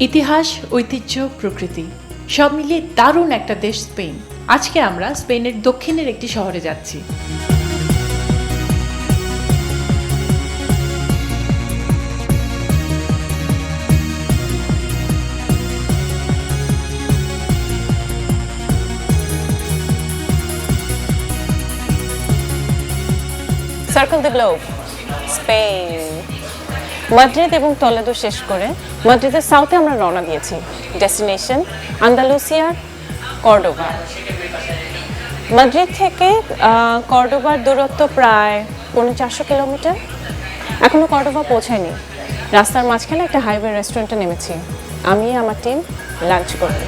ইতিহাস, ঐতিহ্য, প্রকৃতি সব মিলিয়ে দারুণ একটা দেশ স্পেন। আজকে আমরা স্পেনের দক্ষিণের একটি শহরে যাচ্ছি। Circle the globe, Spain. Madrid এবং টলেডো শেষ করে মাদ্রিদের সাউথে আমরা রওনা দিয়েছি। Destination আন্দালুসিয়ার Cordoba. মাদ্রিদ থেকে কর্ডোবার দূরত্ব প্রায় 450 কিলোমিটার। এখনও কর্ডোবা পৌঁছায়নি। রাস্তার মাঝখানে একটা হাইওয়ে রেস্টুরেন্টে নেমেছি। আমি আমার টিম লাঞ্চ করব।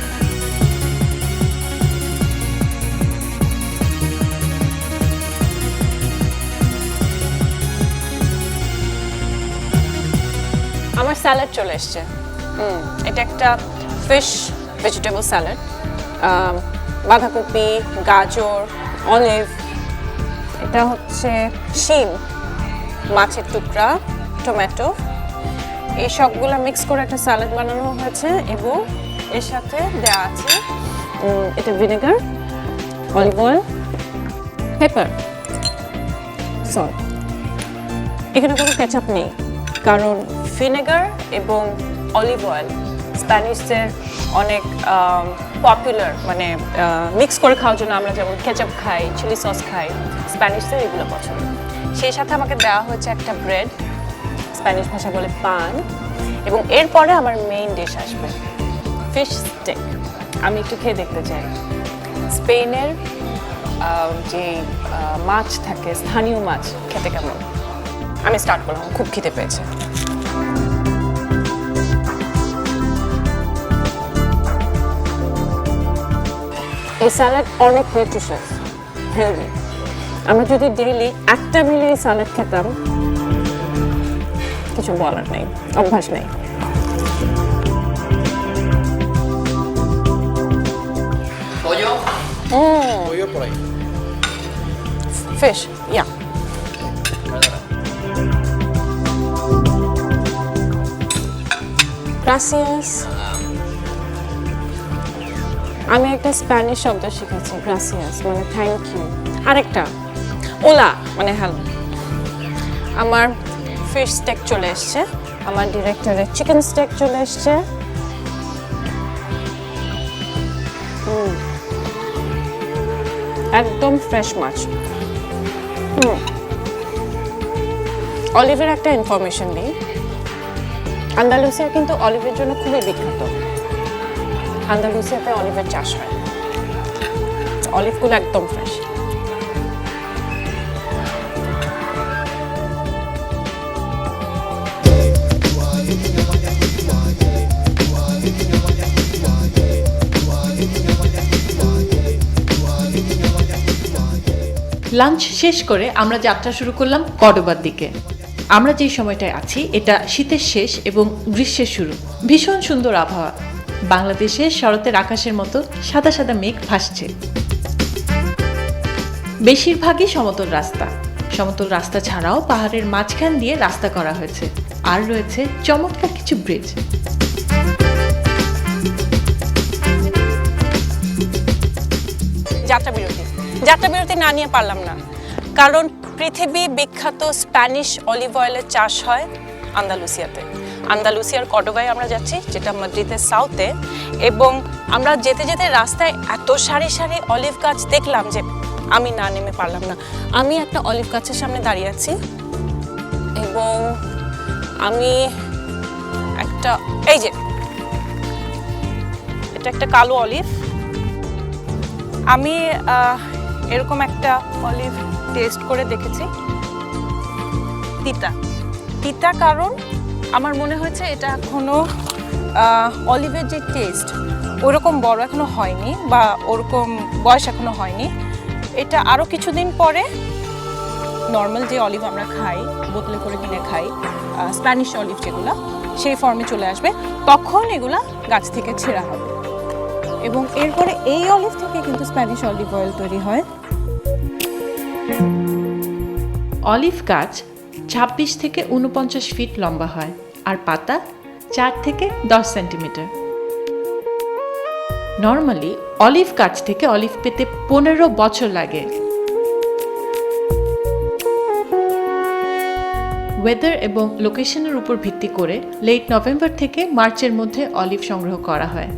আমার স্যালাড চলে এসছে। এটা একটা ফিশ ভেজিটেবল স্যালাড। বাঁধাকপি, গাজর, অলিভ, এটা হচ্ছে শিম, মাছের টুকরা, টমেটো, এই সবগুলো মিক্স করে একটা স্যালাড বানানো হয়েছে এবং এর সাথে দেওয়া আছে এটা vinegar, olive oil, paper, salt. এখানে কোনো কেচাপ নেই কারণ ভিনেগার এবং অলিভ অয়েল স্প্যানিশদের অনেক পপুলার, মানে মিক্স করে খাওয়ার জন্য আমরা যেমন কেচাপ খাই, চিলি সস খাই, স্প্যানিশদের এগুলো পছন্দ। সেই সাথে আমাকে দেওয়া হচ্ছে একটা ব্রেড, স্প্যানিশ ভাষা বলে পান, এবং এরপরে আমার মেইন ডিশ আসবে ফিশ স্টেক। আমি একটু খেয়ে দেখতে চাই স্পেনের যে মাছ থাকে, স্থানীয় মাছ খেতে কেমন। আমি স্টার্ট করলাম, খুব খিদে পেয়েছে। এই স্যালাড অনেক নিউট্রিশাস, হেলদি। আমরা যদি ডেইলি একটা মিলে এই স্যালাড খেতাম, কিছু বলার নেই, অভ্যাস নেই। Pollo por ahí. Fish, yeah. Gracias. আমি একটা স্প্যানিশ শব্দ শিখেছি, গ্রাসিয়াস মানে থ্যাংক ইউ। আরেকটা ওলা মানে হ্যালো। আমার ফিশ স্টেক চলে এসছে, আমার ডিরেক্টরের চিকেন স্টেক চলে এসছে। একদম ফ্রেশ মাছ। অলিভের একটা ইনফরমেশন দিই, আন্দালুসিয়া কিন্তু অলিভের জন্য খুবই বিখ্যাত। আন্দালুসিয়াতে অলিভের চাষ হয়, অলিভগুলো একদম ফ্রেশ। লাঞ্চ শেষ করে আমরা যাত্রা শুরু করলাম কর্ডোবার দিকে। আমরা যেই সময়টায় আছি এটা শীতের শেষ এবং গ্রীষ্মের শুরু। ভীষণ সুন্দর আবহাওয়া। বাংলাদেশের শরতের আকাশের মতো সাদা সাদা মেঘ ভাসছে। বেশিরভাগই সমতল রাস্তা। সমতল রাস্তা ছাড়াও পাহাড়ের মাঝখান দিয়ে রাস্তা করা হয়েছে, আর রয়েছে চমৎকার কিছু ব্রিজ। যাত্রা বিরতি না নিয়ে পারলাম না, কারণ পৃথিবী বিখ্যাত স্প্যানিশ অলিভ অয়েলের চাষ হয় আন্দালুসিয়াতে। আন্দালুসিয়ার কর্ডোবায় আমরা যাচ্ছি, যেটা মাদ্রিদের সাউথে, এবং আমরা যেতে যেতে রাস্তায় এত সারি সারি অলিভ গাছ দেখলাম যে আমি না নেমে পারলাম না। আমি একটা অলিভ গাছের সামনে দাঁড়িয়ে আছি এবং আমি একটা, এই যে এটা একটা কালো অলিভ, আমি এরকম একটা অলিভ টেস্ট করে দেখেছি। তিতা তিতা, কারণ আমার মনে হয়েছে এটা এখনো অলিভের যে টেস্ট ওরকম বড় এখনো হয়নি, বা ওরকম বয়স এখনো হয়নি। এটা আরও কিছুদিন পরে নর্মাল যে অলিভ আমরা খাই, বোতলে করে কিনে খাই, স্প্যানিশ অলিভ যেগুলো, সেই ফর্মে চলে আসবে। তখন এগুলা গাছ থেকে ছেঁড়া হবে এবং এরপরে এই অলিভ থেকে কিন্তু স্প্যানিশ অলিভ অয়েল তৈরি হয়। অলিভ গাছ 26 থেকে 49 ফিট লম্বা হয়, আর পাতা 4 থেকে 10 সেন্টিমিটার। নর্মালি অলিভ গাছ থেকে অলিভ পেতে 15 বছর লাগে। ওয়েদার এবং লোকেশনের উপর ভিত্তি করে লেট নভেম্বর থেকে মার্চের মধ্যে অলিভ সংগ্রহ করা হয়।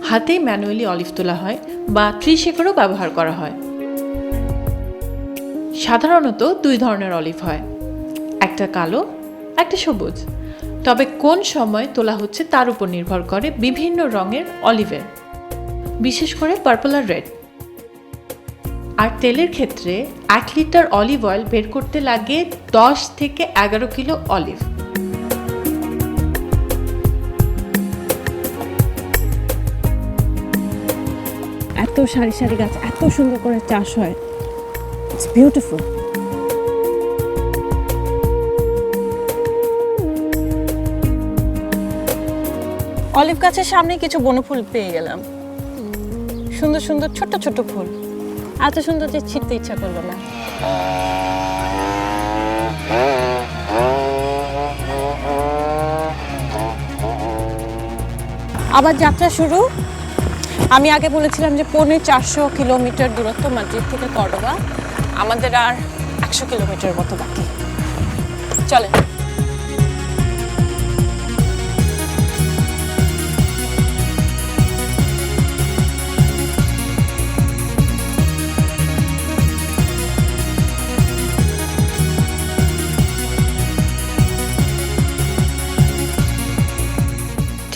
হাতেই ম্যানুয়ালি অলিভ তোলা হয় বা ট্রি শেকারও ব্যবহার করা হয়। সাধারণত 2 ধরনের অলিভ হয়, একটা কালো, একটা সবুজ। তবে কোন সময় তোলা হচ্ছে তার উপর নির্ভর করে বিভিন্ন রঙের অলিভের, বিশেষ করে পার্পল আর রেড। আর তেলের ক্ষেত্রে 1 লিটার অলিভ অয়েল বের করতে লাগে 10 থেকে 11 কিলো অলিভ। এত সারি সারি গাছ, এত সুন্দর করে চাষ হয়, ইটস বিউটিফুল। অলিভ গাছের সামনে কিছু বনফুল পেয়ে গেলাম, সুন্দর সুন্দর ছোট ছোট ফুল, এত সুন্দর যে ছিঁড়তে ইচ্ছা করলো না। আবার যাত্রা শুরু। আমি আগে বলেছিলাম যে 450 কিলোমিটার দূরত্ব মাদ্রিদ থেকে কর্ডোবা, আমাদের আর 100 কিলোমিটার মতো বাকি। চলে।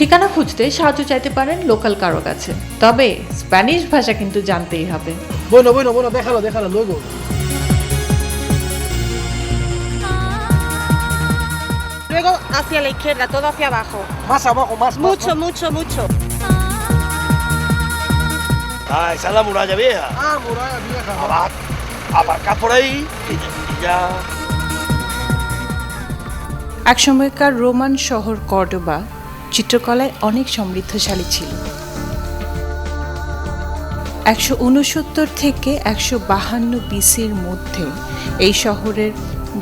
ঠিকানা খুঁজতে সাহায্য চাইতে পারেন লোকাল কারো কাছে, তবে স্প্যানিশ ভাষা কিন্তু জানতেই হবে। Bueno, déjalo, luego. Luego hacia la izquierda, todo hacia abajo. Más abajo, más. Mucho. Ah, esa es la muralla vieja. Ah, muralla vieja. Aparcar por ahí y ya. এক সময়কার রোমান শহর কর্ডোবা চিত্রকলায় অনেক সমৃদ্ধশালী ছিল। 169 থেকে 152 বিসির মধ্যে এই শহরের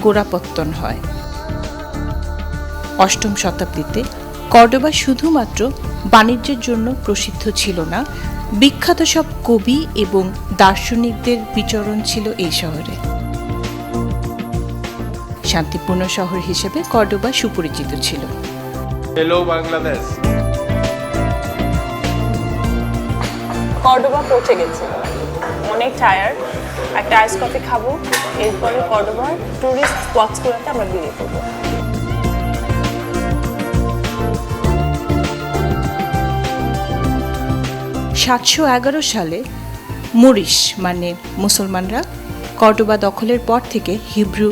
গোড়াপত্তন হয়। 8ম শতাব্দীতে কর্ডোবা শুধুমাত্র বাণিজ্যের জন্য প্রসিদ্ধ ছিল না, বিখ্যাত সব কবি এবং দার্শনিকদের বিচরণ ছিল এই শহরে। শান্তিপূর্ণ শহর হিসেবে কর্ডোবা সুপরিচিত ছিল। Hello Bangladesh. কর্ডোবা পৌঁছে গেছে, অনেক টায়ার্ড, একটা আইস কফি খাবো, এরপরে কর্ডোবার টুরিস্ট স্পটসগুলোতে আমরা বেরিয়ে পড়বো। সালে সালে মরিস মানে মুসলমানরা কর্ডোবা দখলের পর থেকে হিব্রু,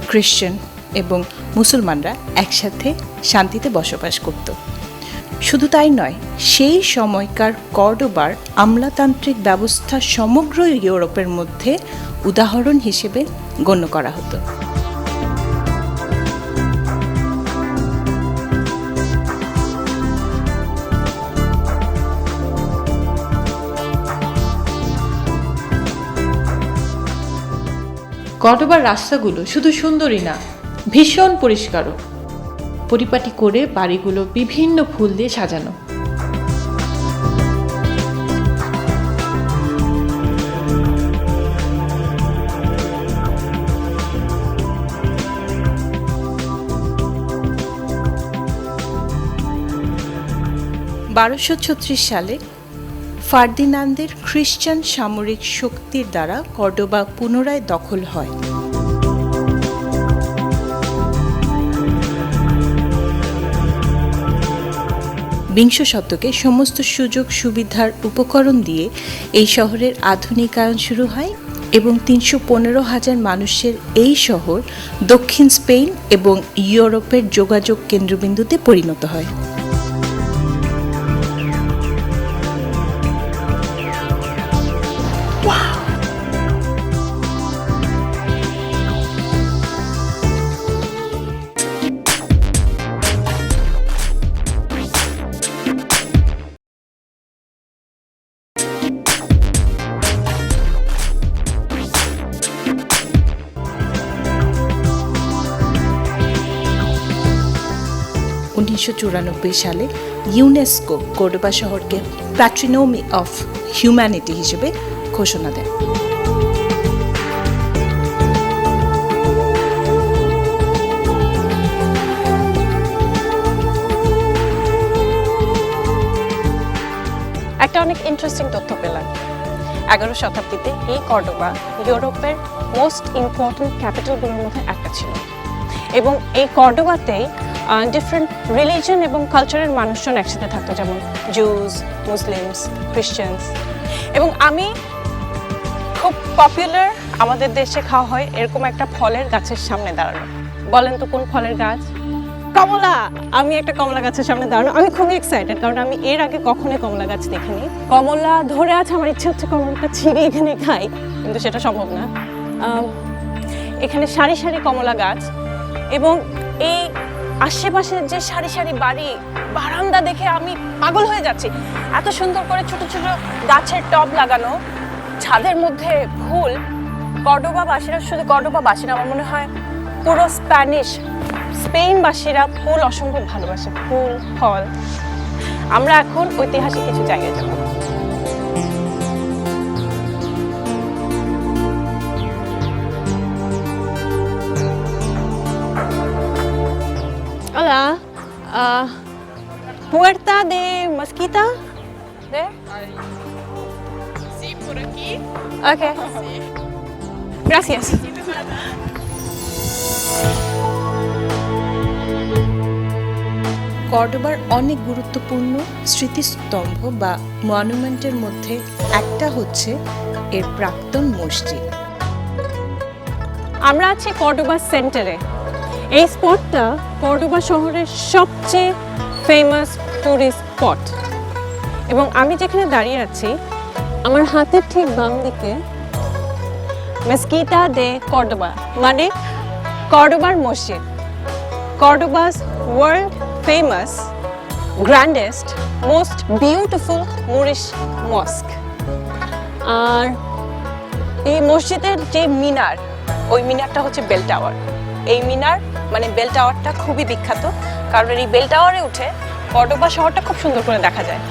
খ্রিস্টান এবং মুসলমানরা একসাথে শান্তিতে বসবাস করত। শুধু তাই নয়, সেই সময়কার কর্ডোবার আমলাতান্ত্রিক ব্যবস্থা সমগ্র ইউরোপের মধ্যে উদাহরণ হিসেবে গণ্য করা হতো। কর্ডোবার রাস্তাগুলো শুধু সুন্দরই না, ভীষণ পরিষ্কারও। পরিপাটি করে বাড়িগুলো বিভিন্ন ফুল দিয়ে সাজানো। সালে ফার্দিনান্দের খ্রিস্টান সামরিক শক্তির দ্বারা কর্ডোবা পুনরায় দখল হয়। বিংশ শতকে সমস্ত সুযোগ সুবিধার উপকরণ দিয়ে এই শহরের আধুনিকায়ন শুরু হয় এবং 315,000 মানুষের এই শহর দক্ষিণ স্পেন এবং ইউরোপের যোগাযোগ কেন্দ্রবিন্দুতে পরিণত হয়। 1994 সালে ইউনেস্কো কর্ডোবা শহরকে প্যাট্রিনোমি অফ হিউম্যানিটি হিসেবে ঘোষণা দেয়। একটা অনেক ইন্টারেস্টিং তথ্য পেলাম। 11 শতাব্দীতে এই কর্ডোবা ইউরোপের মোস্ট ইম্পর্টেন্ট ক্যাপিটালগুলোর মধ্যে একটা ছিল, এবং এই কর্ডোবাতেই ডিফারেন্ট রিলিজন এবং কালচারের মানুষজন একসাথে থাকতো, যেমন জুস, মুসলিমস, খ্রিশ্চানস। এবং আমি খুব পপুলার আমাদের দেশে খাওয়া হয় এরকম একটা ফলের গাছের সামনে দাঁড়ানো। বলেন তো কোন ফলের গাছ? কমলা। আমি একটা কমলা গাছের সামনে দাঁড়ানো, আমি খুবই এক্সাইটেড, কারণ আমি এর আগে কখনোই কমলা গাছ দেখিনি। কমলা ধরে আছে, আমার ইচ্ছে হচ্ছে কমলাটা ছিঁড়ে এখানে খাই, কিন্তু সেটা সম্ভব না। এখানে সারি সারি কমলা গাছ, এবং এই আশেপাশের যে সারি সারি বাড়ি, বারান্দা দেখে আমি পাগল হয়ে যাচ্ছি। এত সুন্দর করে ছোট ছোট গাছের টব লাগানো, ছাদের মধ্যে ফুল। কর্ডোবাবাসীরা, শুধু কর্ডোবাবাসীরা, আমার মনে হয় পুরো স্পেনবাসীরা ফুল অসম্ভব ভালোবাসে, ফুল ফল। আমরা এখন ঐতিহাসিক কিছু জায়গায় যাব। Hola, Puerta de Mezquita. ¿There? Sí, por aquí. Okay. Gracias. কর্ডোবার অনেক গুরুত্বপূর্ণ স্মৃতিস্তম্ভ বা মনুমেন্টের মধ্যে একটা হচ্ছে এর প্রাক্তন মসজিদ। আমরা আছি কর্ডোবা সেন্টারে। এই স্পটটা কর্ডোবা শহরের সবচেয়ে ফেমাস টুরিস্ট স্পট, এবং আমি যেখানে দাঁড়িয়ে আছি আমার হাতের ঠিক বাম দিকে মেসকিটা দে কর্ডোবা, মানে কর্ডোবার মসজিদ, Cordoba's world famous grandest most beautiful Moorish mosque. আর এই মসজিদের যে মিনার, ওই মিনারটা হচ্ছে বেল টাওয়ার। এই মিনার মানে বেল টাওয়ারটা খুবই বিখ্যাত, কারণ এই বেল টাওয়ারে উঠে কর্ডোবা শহরটা খুব সুন্দর করে দেখা যায়।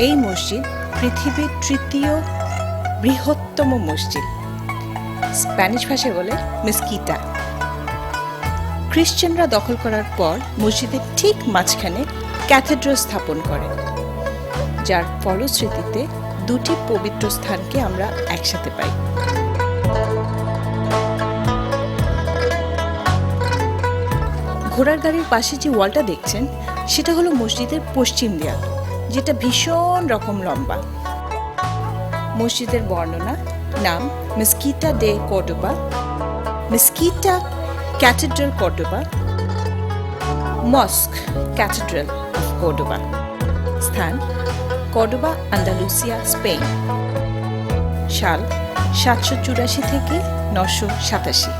এই মসজিদ পৃথিবীর তৃতীয় বৃহত্তম মসজিদ, স্প্যানিশ ভাষায় বলে মেসকিটা। খ্রিশ্চানরা দখল করার পর মসজিদের ঠিক মাঝখানে ক্যাথেড্রাল স্থাপন করে, যার ফলশ্রুতিতে দুটি পবিত্র স্থানকে আমরা একসাথে পাই। ঘোড়ার গাড়ির পাশে যে ওয়ালটা দেখছেন সেটা হলো মসজিদের পশ্চিম দেয়াল, যেটা ভীষণ রকম লম্বা। মসজিদের বর্ণনা, নাম Mezquita de Cordoba, Mezquita cathedral Cordoba, mosque cathedral of Cordoba. স্থান কর্ডোবা, আন্দালুসিয়া, স্পেন। সাল 784 থেকে 987।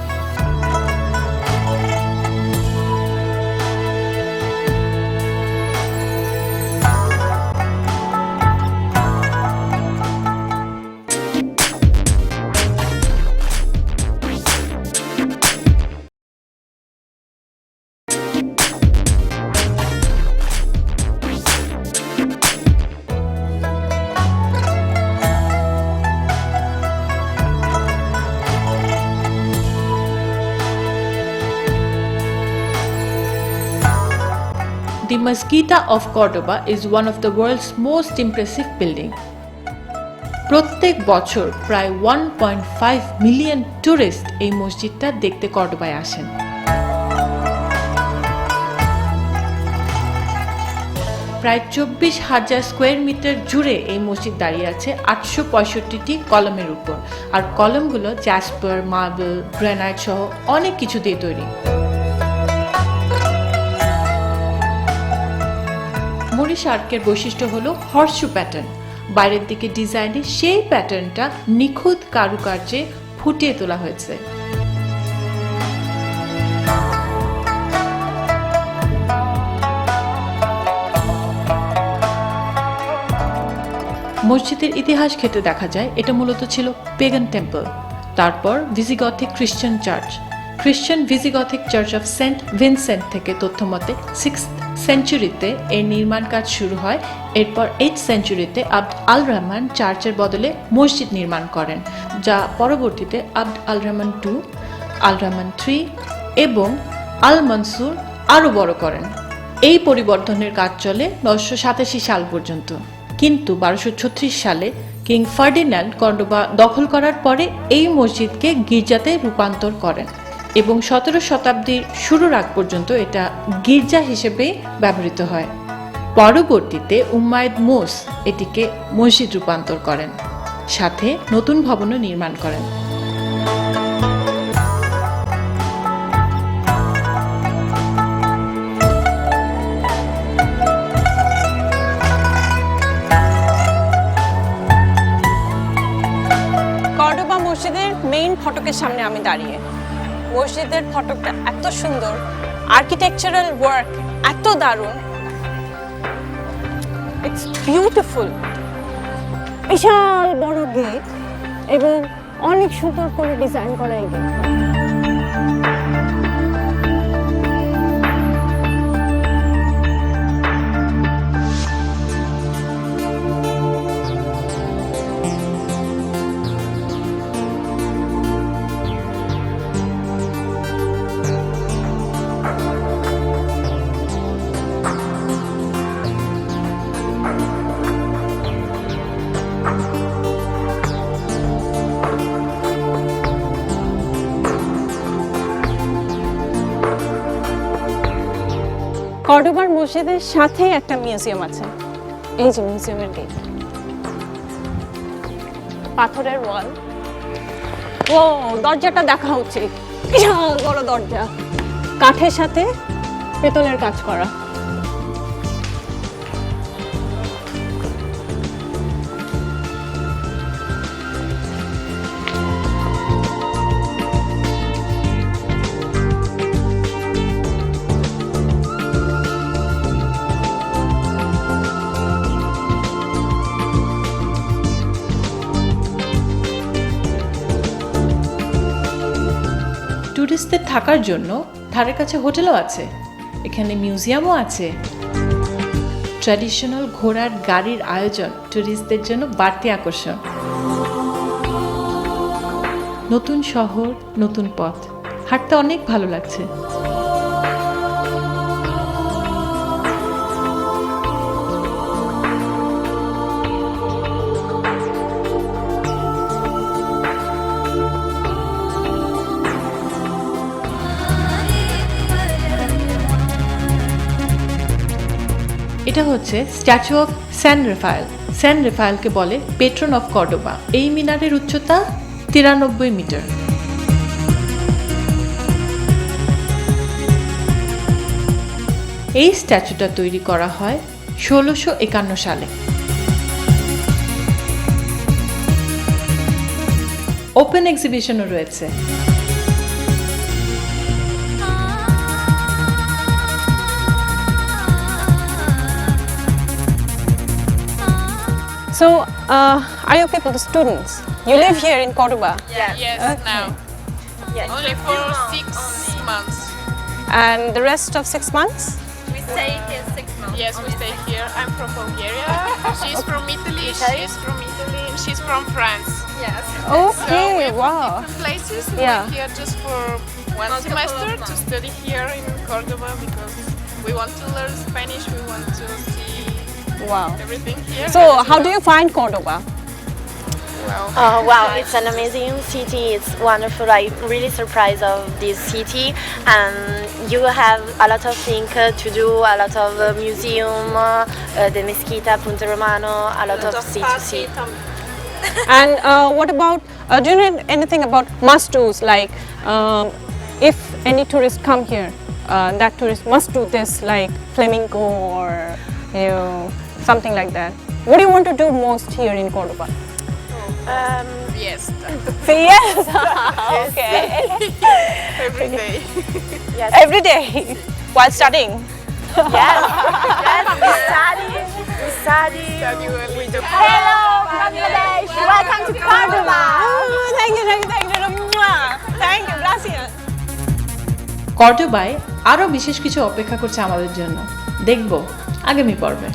The Mezquita of Cordoba is one of the world's most impressive building. প্রত্যেক বছর প্রায় 1.5 মিলিয়ন টুরিস্ট এই মসজিদটা দেখতে কর্ডোবায় আসেন। প্রায় 24,000 স্কোয়ার মিটার জুড়ে এই মসজিদ দাঁড়িয়ে আছে 865টি কলমের উপর, আর কলমগুলো জ্যাসপার, মার্বেল, গ্রানাইট সহ অনেক কিছু দিয়ে তৈরি। মরিশ আর্কের বৈশিষ্ট্য হলো হর্সশু প্যাটার্ন। বাইরের দিকে ডিজাইনে সেই প্যাটার্নটা নিখুঁত কারুকার্যে ফুটিয়ে তোলা হয়েছে। মসজিদের ইতিহাস ক্ষেত্রে দেখা যায় এটা মূলত ছিল পেগান টেম্পল। তারপর ভিজিগথিক খ্রিস্টান চার্চ, খ্রিস্টান ভিজিগথিক চার্চ অফ সেন্ট ভিনসেন্ট থেকে তথ্যমতে 6th সেঞ্চুরিতে এর নির্মাণ কাজ শুরু হয়। এরপর 8th সেঞ্চুরিতে আবদ আল রহমান চার্চের বদলে মসজিদ নির্মাণ করেন, যা পরবর্তীতে আবদ আল রহমান II, আল রহমান III এবং আল মনসুর আরও বড় করেন। এই পরিবর্তনের কাজ চলে 987 সাল পর্যন্ত, কিন্তু 1236 সালে কিং ফার্ডিন্যান্ড কর্ডোবা দখল করার পরে এই মসজিদকে গির্জাতে রূপান্তর করেন এবং 17 শতাব্দীর শুরুর আগ পর্যন্ত এটা গির্জা হিসেবে ব্যবহৃত হয়। পরবর্তীতে উম্মায়দ মোস এটিকে মসজিদ রূপান্তর করেন, সাথে নতুন ভবনও নির্মাণ করেন। কর্ডোবা মসজিদের মেইন ফটকের সামনে আমি দাঁড়িয়ে। মসজিদের ফটকটা এত সুন্দর, আর্কিটেকচারাল ওয়ার্ক এত দারুণ, ইটস বিউটিফুল। বিশাল বড় গেট এবং অনেক সুন্দর করে ডিজাইন করা এই গেট। কর্ডোবার মসজিদের সাথে একটা মিউজিয়াম আছে, এই যে মিউজিয়ামের গেট, পাথরের ওয়াল। ও দরজাটা দেখা উচিত, বিশাল বড় দরজা, কাঠের সাথে পেতলের কাজ করা। ট্যুরিস্টদের থাকার জন্য ধারের কাছে হোটেলও আছে, এখানে মিউজিয়ামও আছে। ট্র্যাডিশনাল ঘোড়ার গাড়ির আয়োজন ট্যুরিস্টদের জন্য বাড়তি আকর্ষণ। নতুন শহর, নতুন পথ, হাঁটতে অনেক ভালো লাগছে। এটা হচ্ছে স্ট্যাচু অফ স্যান রেফায়েল। স্যান রেফায়েলকে বলে পেট্রন অফ কর্ডোবা। এই মিনারের উচ্চতা 93 মিটার। এই স্ট্যাচুটা তৈরি করা হয় 1651 সালে। ওপেন এক্সিবিশনও রয়েছে। So, are you people the students? You live here in Cordoba? Yes, now. Only for 6 months. And the rest of 6 months? We stay here 6 months. Yes, we stay here. I'm from Bulgaria. She's from Italy. She's from Italy. And she's from France. Yes. Okay, wow. Different places. Yeah. We're here just for one semester to study here in Cordoba because we want to learn Spanish. We want to see Wow. everything here. So, how do you find Cordoba? Wow, it's an amazing city. It's wonderful. I'm really surprised of this city, and you have a lot of things to do. A lot of museum, the Mesquita, Punta Romano, a lot of see to see. And what about? Do you know anything about must-dos? Like, if any tourist come here, that tourist must do this, like flamenco or something like that. What do you want to do most here in Cordoba? Fiesta. Fiesta. Okay. Every day. Yes. Every day while studying. Yes. Yes. We study. We study. Study well. Hello. Bangladesh. Welcome to Cordoba. Thank you. Thank you, gracias. কর্ডোবায় আরও বিশেষ কিছু অপেক্ষা করছে আমাদের জন্য, দেখব আগামী পর্বে।